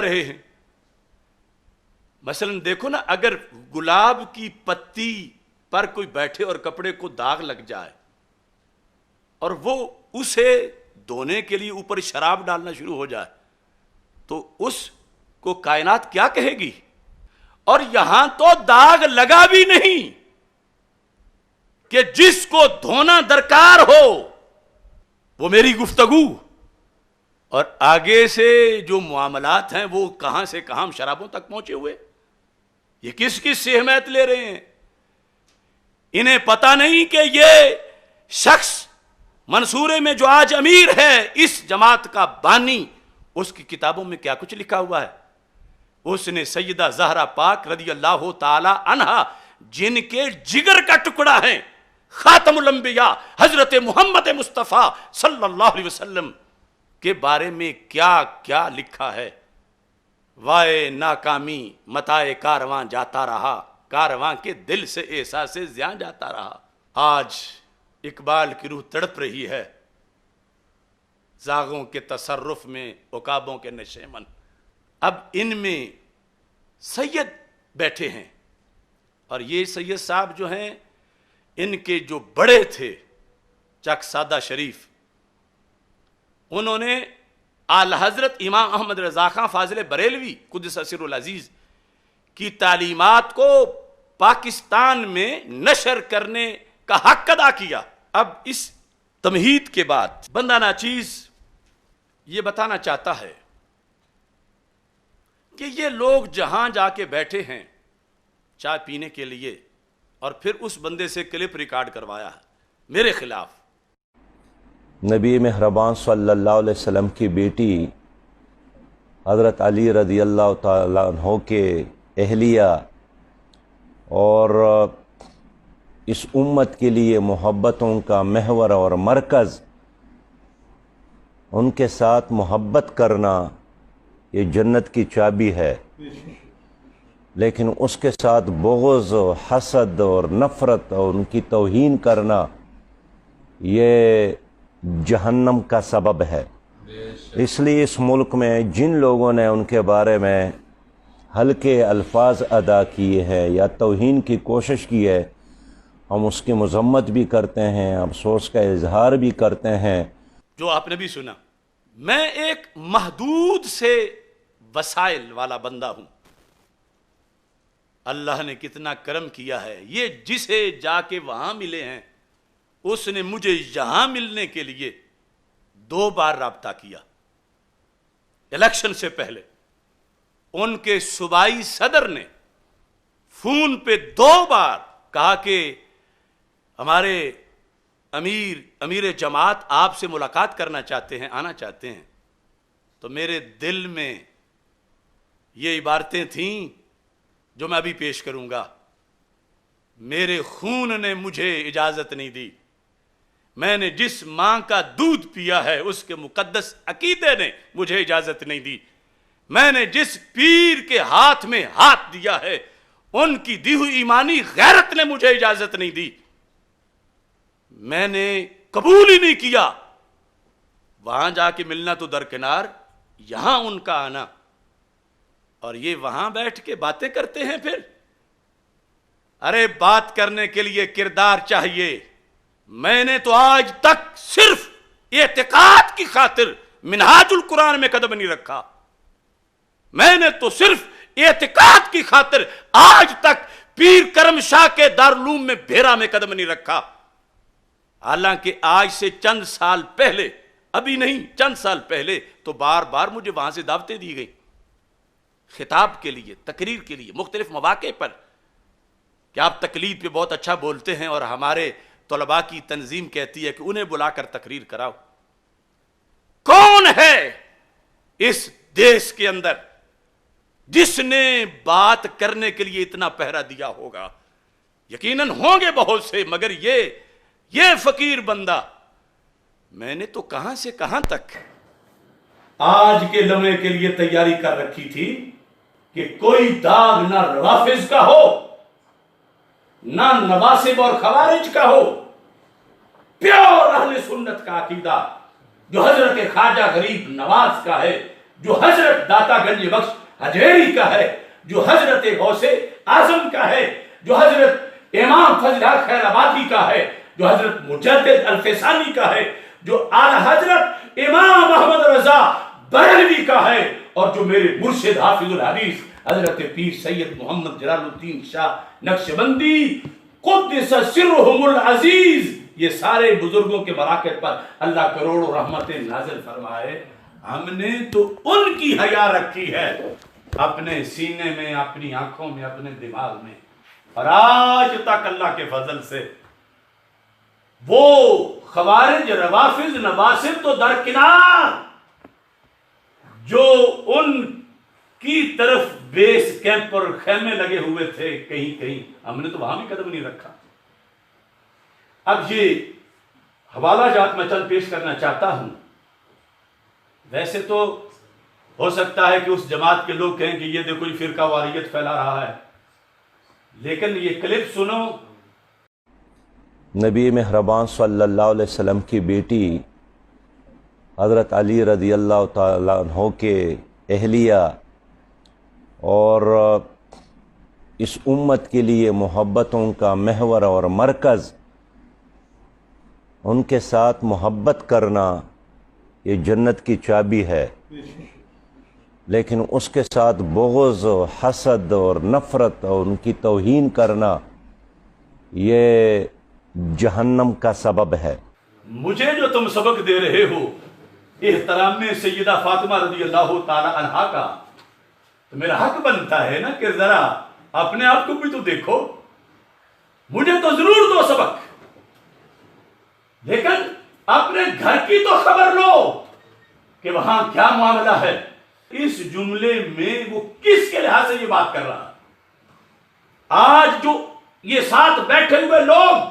رہے ہیں. مثلا دیکھو نا، اگر گلاب کی پتی پر کوئی بیٹھے اور کپڑے کو داغ لگ جائے اور وہ اسے دھونے کے لیے اوپر شراب ڈالنا شروع ہو جائے تو اس کو کائنات کیا کہے گی؟ اور یہاں تو داغ لگا بھی نہیں کہ جس کو دھونا درکار ہو وہ میری گفتگو، اور آگے سے جو معاملات ہیں وہ کہاں سے کہاں شرابوں تک پہنچے ہوئے. یہ کس کس سے حمایت لے رہے ہیں؟ انہیں پتہ نہیں کہ یہ شخص منصورے میں جو آج امیر ہے اس جماعت کا بانی، اس کی کتابوں میں کیا کچھ لکھا ہوا ہے. اس نے سیدہ زہرا پاک رضی اللہ تعالی عنہا، جن کے جگر کا ٹکڑا ہے خاتم الانبیاء حضرت محمد مصطفیٰ صلی اللہ علیہ وسلم کے بارے میں کیا کیا لکھا ہے. وائے ناکامی متائے کارواں جاتا رہا، کارواں کے دل سے احساس زیاں جاتا رہا. آج اقبال کی روح تڑپ رہی ہے زاغوں کے تصرف میں، عقابوں کے نشیمن. اب ان میں سید بیٹھے ہیں، اور یہ سید صاحب جو ہیں ان کے جو بڑے تھے چک سادہ شریف، انہوں نے اعلی حضرت امام احمد رضا خان فاضل بریلوی قدس سر العزیز کی تعلیمات کو پاکستان میں نشر کرنے کا حق ادا کیا. اب اس تمہید کے بعد بندہ ناچیز یہ بتانا چاہتا ہے کہ یہ لوگ جہاں جا کے بیٹھے ہیں چائے پینے کے لیے، اور پھر اس بندے سے کلپ ریکارڈ کروایا ہے میرے خلاف. نبی مہربان صلی اللہ علیہ وسلم کی بیٹی حضرت علی رضی اللہ تعالیٰ عنہ کے اہلیہ اور اس امت کے لیے محبتوں کا محور اور مرکز، ان کے ساتھ محبت کرنا یہ جنت کی چابی ہے، لیکن اس کے ساتھ بغض و حسد اور نفرت اور ان کی توہین کرنا یہ جہنم کا سبب ہے. اس لیے اس ملک میں جن لوگوں نے ان کے بارے میں ہلکے الفاظ ادا کیے ہیں یا توہین کی کوشش کی ہے، ہم اس کی مذمت بھی کرتے ہیں، افسوس کا اظہار بھی کرتے ہیں. جو آپ نے بھی سنا، میں ایک محدود سے وسائل والا بندہ ہوں. اللہ نے کتنا کرم کیا ہے، یہ جسے جا کے وہاں ملے ہیں اس نے مجھے یہاں ملنے کے لیے 2 بار رابطہ کیا. الیکشن سے پہلے ان کے صوبائی صدر نے فون پہ 2 بار کہا کہ ہمارے امیر جماعت آپ سے ملاقات کرنا چاہتے ہیں، آنا چاہتے ہیں. تو میرے دل میں یہ عبارتیں تھیں جو میں ابھی پیش کروں گا. میرے خون نے مجھے اجازت نہیں دی، میں نے جس ماں کا دودھ پیا ہے اس کے مقدس عقیدے نے مجھے اجازت نہیں دی، میں نے جس پیر کے ہاتھ میں ہاتھ دیا ہے ان کی دی ہوئی ایمانی غیرت نے مجھے اجازت نہیں دی. میں نے قبول ہی نہیں کیا. وہاں جا کے ملنا تو درکنار، یہاں ان کا آنا، اور یہ وہاں بیٹھ کے باتیں کرتے ہیں. پھر ارے بات کرنے کے لیے کردار چاہیے. میں نے تو آج تک صرف اعتقاد کی خاطر منہاج القرآن میں قدم نہیں رکھا. میں نے تو صرف اعتقاد کی خاطر آج تک پیر کرم شاہ کے دارالعلوم میں بھیرا میں قدم نہیں رکھا. حالانکہ آج سے چند سال پہلے، ابھی نہیں چند سال پہلے تو بار بار مجھے وہاں سے دعوتیں دی گئی خطاب کے لیے، تقریر کے لیے، مختلف مواقع پر کہ آپ تقلید پہ بہت اچھا بولتے ہیں اور ہمارے طلباء کی تنظیم کہتی ہے کہ انہیں بلا کر تقریر کراؤ. کون ہے اس دیش کے اندر جس نے بات کرنے کے لیے اتنا پہرا دیا ہوگا؟ یقیناً ہوں گے بہت سے، مگر یہ فقیر بندہ، میں نے تو کہاں سے کہاں تک آج کے لمحے کے لیے تیاری کر رکھی تھی کہ کوئی داغ نہ روافظ کا ہو، نہ نواسب اور خوارج کا ہو. پیور اہل سنت کا عقیدہ جو حضرت خواجہ غریب نواز کا ہے جو حضرت داتا گنج بخش حجویری کا ہے، جو حضرت غوث اعظم کا ہے، جو حضرت امام فضل حق خیر آبادی کا ہے، جو حضرت مجدد الفسانی کا ہے، جو اعلی حضرت امام احمد رضا بریلوی کا ہے، اور جو میرے مرشد حافظ الحدیث حضرت پیر سید محمد جلال الدین شاہ نقشبندی قدس سرہم العزیز، یہ سارے بزرگوں کے براکت پر اللہ کروڑوں رحمتیں نازل فرمائے۔ ہم نے تو ان کی حیا رکھی ہے اپنے سینے میں، اپنی آنکھوں میں، اپنے دماغ میں، اور آج تک اللہ کے فضل سے وہ خوارج روافض نواصب تو درکنار، جو ان کی طرف بیس کیمپ پر خیمے لگے ہوئے تھے کہیں کہیں، ہم نے تو وہاں بھی قدم نہیں رکھا۔ اب یہ حوالہ جات میں چند پیش کرنا چاہتا ہوں۔ ویسے تو ہو سکتا ہے کہ اس جماعت کے لوگ کہیں کہ یہ دیکھو یہ فرقہ واریت پھیلا رہا ہے، لیکن یہ کلپ سنو۔ نبی مہربان صلی اللہ علیہ وسلم کی بیٹی حضرت علی رضی اللہ تعالیٰ عنہ کے اہلیہ اور اس امت کے لیے محبتوں کا محور اور مرکز، ان کے ساتھ محبت کرنا یہ جنت کی چابی ہے، لیکن اس کے ساتھ بغض و حسد اور نفرت اور ان کی توہین کرنا یہ جہنم کا سبب ہے۔ مجھے جو تم سبق دے رہے ہو احترام میں سیدہ فاطمہ رضی اللہ تعالی عنہا کا، تو میرا حق بنتا ہے نا کہ ذرا اپنے آپ کو بھی تو دیکھو۔ مجھے تو ضرور دو سبق، لیکن اپنے گھر کی تو خبر لو کہ وہاں کیا معاملہ ہے۔ اس جملے میں وہ کس کے لحاظ سے یہ بات کر رہا ہے؟ آج جو یہ ساتھ بیٹھے ہوئے لوگ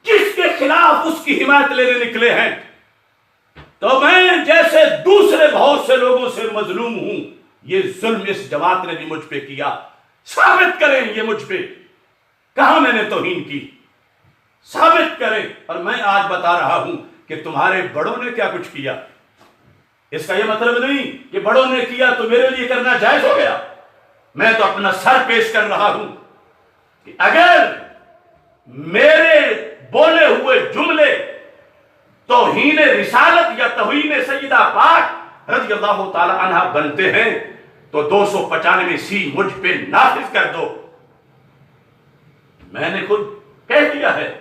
جس کے خلاف اس کی حمایت لینے نکلے ہیں، تو میں جیسے دوسرے بہت سے لوگوں سے مظلوم ہوں، یہ ظلم اس جماعت نے بھی مجھ پہ کیا۔ ثابت کریں یہ مجھ پہ کہاں میں نے توہین کی، ثابت کریں۔ اور میں آج بتا رہا ہوں کہ تمہارے بڑوں نے کیا کچھ کیا۔ اس کا یہ مطلب نہیں کہ بڑوں نے کیا تو میرے لیے کرنا جائز ہو گیا۔ میں تو اپنا سر پیش کر رہا ہوں کہ اگر میرے بولے ہوئے جملے توہین رسالت یا توہین سیدہ پاک رضی اللہ تعالی عنہ بنتے ہیں تو 295 مجھ پہ نافذ کر دو۔ میں نے خود کہہ دیا ہے،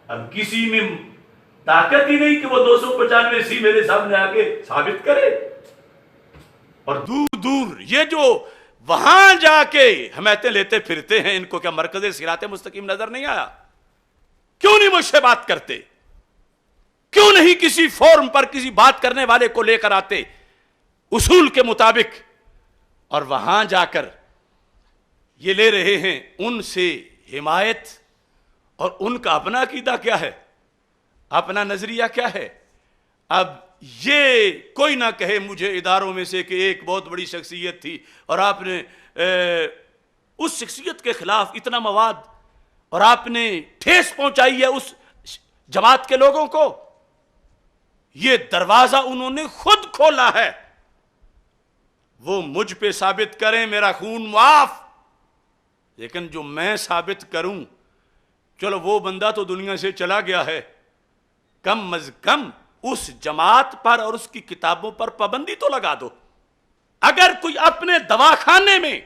اب کسی میں طاقت ہی نہیں کہ وہ 295 میرے سامنے آ کے ثابت کرے۔ اور دور دور یہ جو وہاں جا کے حمایتیں لیتے پھرتے ہیں، ان کو کیا مرکز صراط مستقیم نظر نہیں آیا؟ کیوں نہیں مجھ سے بات کرتے؟ کیوں نہیں کسی فورم پر کسی بات کرنے والے کو لے کر آتے اصول کے مطابق؟ اور وہاں جا کر یہ لے رہے ہیں ان سے حمایت، اور ان کا اپنا عقیدہ کیا ہے، اپنا نظریہ کیا ہے۔ اب یہ کوئی نہ کہے مجھے اداروں میں سے کہ ایک بہت بڑی شخصیت تھی اور آپ نے اس شخصیت کے خلاف اتنا مواد اور آپ نے ٹھیس پہنچائی ہے اس جماعت کے لوگوں کو۔ یہ دروازہ انہوں نے خود کھولا ہے۔ وہ مجھ پہ ثابت کریں میرا خون معاف، لیکن جو میں ثابت کروں، چلو وہ بندہ تو دنیا سے چلا گیا ہے، کم از کم اس جماعت پر اور اس کی کتابوں پر پابندی تو لگا دو۔ اگر کوئی اپنے دواخانے میں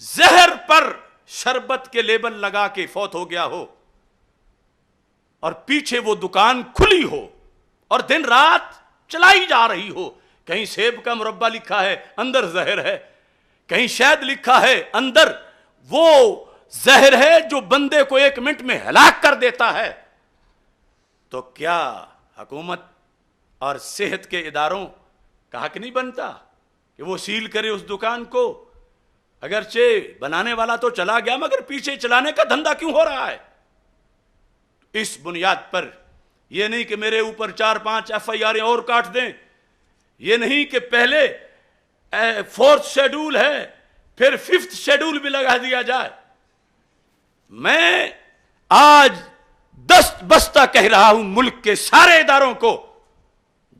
زہر پر شربت کے لیبل لگا کے فوت ہو گیا ہو اور پیچھے وہ دکان کھلی ہو اور دن رات چلائی جا رہی ہو، کہیں سیب کا مربع لکھا ہے اندر زہر ہے، کہیں شہد لکھا ہے اندر وہ زہر ہے جو بندے کو 1 منٹ میں ہلاک کر دیتا ہے، تو کیا حکومت اور صحت کے اداروں کا حق نہیں بنتا کہ وہ سیل کرے اس دکان کو؟ اگرچہ بنانے والا تو چلا گیا، مگر پیچھے چلانے کا دھندا کیوں ہو رہا ہے؟ اس بنیاد پر یہ نہیں کہ میرے اوپر 4-5 FIR اور کاٹ دیں، یہ نہیں کہ پہلے 4th شیڈول ہے پھر 5th شیڈول بھی لگا دیا جائے۔ میں آج دست بستہ کہہ رہا ہوں ملک کے سارے اداروں کو،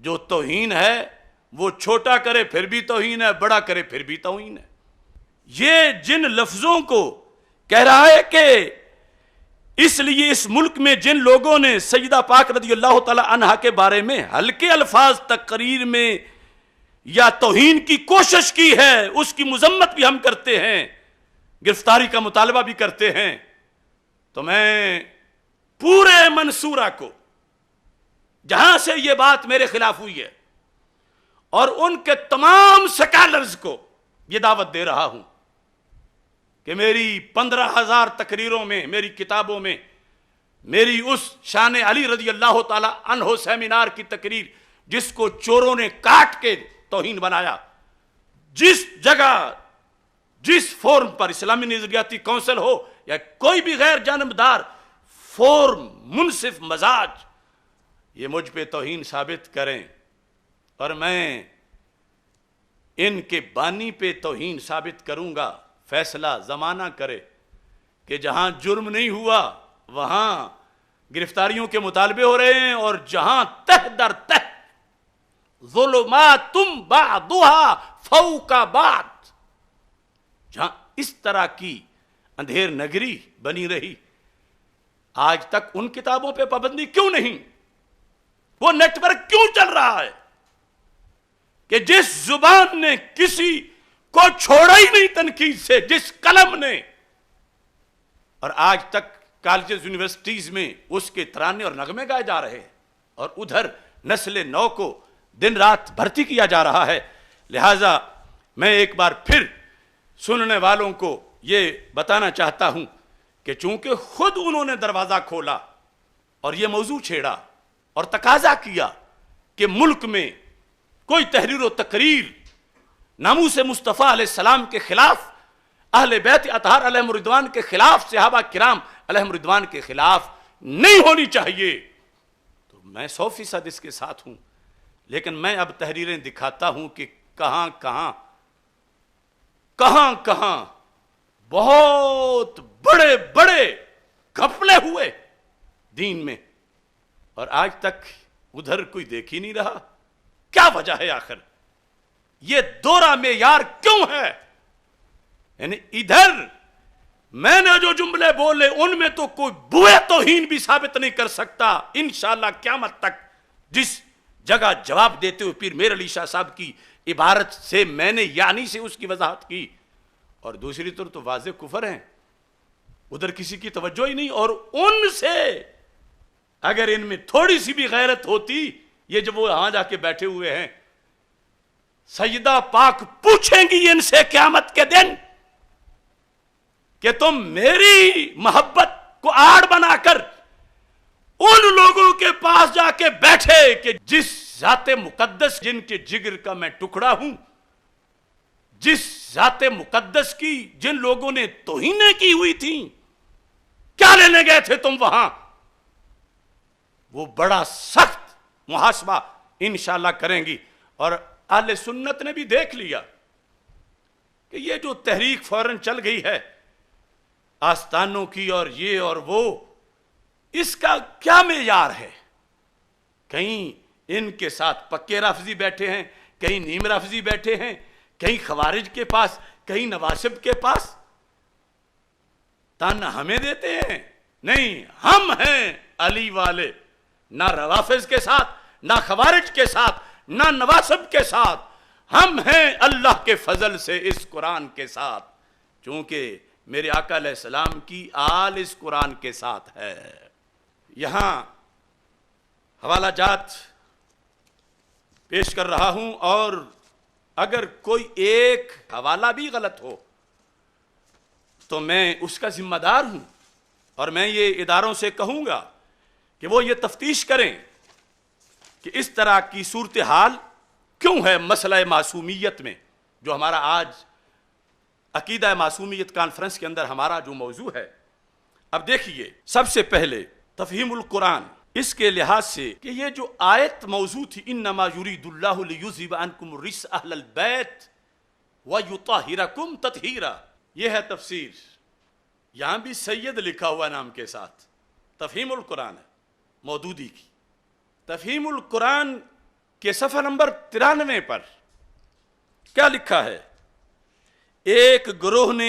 جو توہین ہے وہ چھوٹا کرے پھر بھی توہین ہے، بڑا کرے پھر بھی توہین ہے۔ یہ جن لفظوں کو کہہ رہا ہے کہ اس لیے اس ملک میں جن لوگوں نے سیدہ پاک رضی اللہ تعالی عنہا کے بارے میں ہلکے الفاظ تقریر میں یا توہین کی کوشش کی ہے، اس کی مذمت بھی ہم کرتے ہیں، گرفتاری کا مطالبہ بھی کرتے ہیں، تو میں پورے منصورہ کو جہاں سے یہ بات میرے خلاف ہوئی ہے اور ان کے تمام سکالرز کو یہ دعوت دے رہا ہوں کہ میری 15,000 تقریروں میں، میری کتابوں میں، میری اس شان علی رضی اللہ تعالی عنہ سیمینار کی تقریر جس کو چوروں نے کاٹ کے توہین بنایا، جس جگہ جس فورم پر اسلامی نظریاتی کونسل ہو یا کوئی بھی غیر جانبدار فورم منصف مزاج یہ مجھ پہ توہین ثابت کریں اور میں ان کے بانی پہ توہین ثابت کروں گا، فیصلہ زمانہ کرے کہ جہاں جرم نہیں ہوا وہاں گرفتاریوں کے مطالبے ہو رہے ہیں، اور جہاں تہ در تہ ظلمات بعضها فوق بعض، جہاں اس طرح کی اندھیر نگری بنی رہی، آج تک ان کتابوں پہ پابندی کیوں نہیں؟ وہ نیٹ ورک کیوں چل رہا ہے کہ جس زبان نے کسی کو چھوڑا ہی نہیں تنقید سے، جس قلم نے، اور آج تک کالجز یونیورسٹیز میں اس کے ترانے اور نغمے گائے جا رہے ہیں، اور ادھر نسل نو کو دن رات بھرتی کیا جا رہا ہے۔ لہٰذا میں ایک بار پھر سننے والوں کو یہ بتانا چاہتا ہوں کہ چونکہ خود انہوں نے دروازہ کھولا اور یہ موضوع چھیڑا اور تقاضا کیا کہ ملک میں کوئی تحریر و تقریر ناموس مصطفیٰ علیہ السلام کے خلاف، اہل بیت اطہار علیہم الرضوان کے خلاف، صحابہ کرام علیہم الرضوان کے خلاف نہیں ہونی چاہیے، تو میں 100% اس کے ساتھ ہوں، لیکن میں اب تحریریں دکھاتا ہوں کہ کہاں کہاں بہت بڑے بڑے گھپلے ہوئے دین میں، اور آج تک ادھر کوئی دیکھ ہی نہیں رہا۔ کیا وجہ ہے آخر؟ یہ دورہ معیار کیوں ہے؟ یعنی ادھر میں نے جو جملے بولے ان میں تو کوئی بوئے توہین بھی ثابت نہیں کر سکتا۔ انشاءاللہ قیامت تک جس جگہ جواب دیتے ہوئے پیر میر علی شاہ صاحب کی عبارت سے میں نے یعنی سے اس کی وضاحت کی، اور دوسری طرف تو واضح کفر ہیں، ادھر کسی کی توجہ ہی نہیں، اور ان سے اگر ان میں تھوڑی سی بھی غیرت ہوتی، یہ جب وہ وہاں جا کے بیٹھے ہوئے ہیں، سیدہ پاک پوچھیں گی ان سے قیامت کے دن کہ تم میری محبت کو آڑ بنا کر ان لوگوں کے پاس جا کے بیٹھے کہ جس ذات مقدس جن کے جگر کا میں ٹکڑا ہوں، جس ذات مقدس کی جن لوگوں نے توہینیں کی ہوئی تھیں، کیا لینے گئے تھے تم وہاں؟ وہ بڑا سخت محاسبہ انشاءاللہ کریں گی، اور اہل سنت نے بھی دیکھ لیا کہ یہ جو تحریک فوراً چل گئی ہے آستانوں کی اور یہ اور وہ، اس کا کیا معیار ہے؟ کہیں ان کے ساتھ پکے رافضی بیٹھے ہیں، کہیں نیم رافضی بیٹھے ہیں، کہیں خوارج کے پاس، کہیں نواسب کے پاس، تانا ہمیں دیتے ہیں؟ نہیں، ہم ہیں علی والے، نہ روافض کے ساتھ، نہ خوارج کے ساتھ، نہ نواسب کے ساتھ، ہم ہیں اللہ کے فضل سے اس قرآن کے ساتھ، چونکہ میرے آقا علیہ السلام کی آل اس قرآن کے ساتھ ہے۔ یہاں حوالہ جات پیش کر رہا ہوں، اور اگر کوئی ایک حوالہ بھی غلط ہو تو میں اس کا ذمہ دار ہوں، اور میں یہ اداروں سے کہوں گا کہ وہ یہ تفتیش کریں کہ اس طرح کی صورتحال کیوں ہے مسئلہ معصومیت میں، جو ہمارا آج عقیدہ معصومیت کانفرنس کے اندر ہمارا جو موضوع ہے۔ اب دیکھیے، سب سے پہلے تفہیم القرآن، اس کے لحاظ سے کہ یہ جو آیت موضوع تھی، انما یرید اللہ لیذھب عنکم الرجس اہل البیت ویطہرکم تطہیرا، یہ ہے تفسیر۔ یہاں بھی سید لکھا ہوا نام کے ساتھ، تفہیم القرآن ہے مودودی کی۔ تفہیم القرآن کہ صفحہ نمبر 93 پر کیا لکھا ہے؟ ایک گروہ نے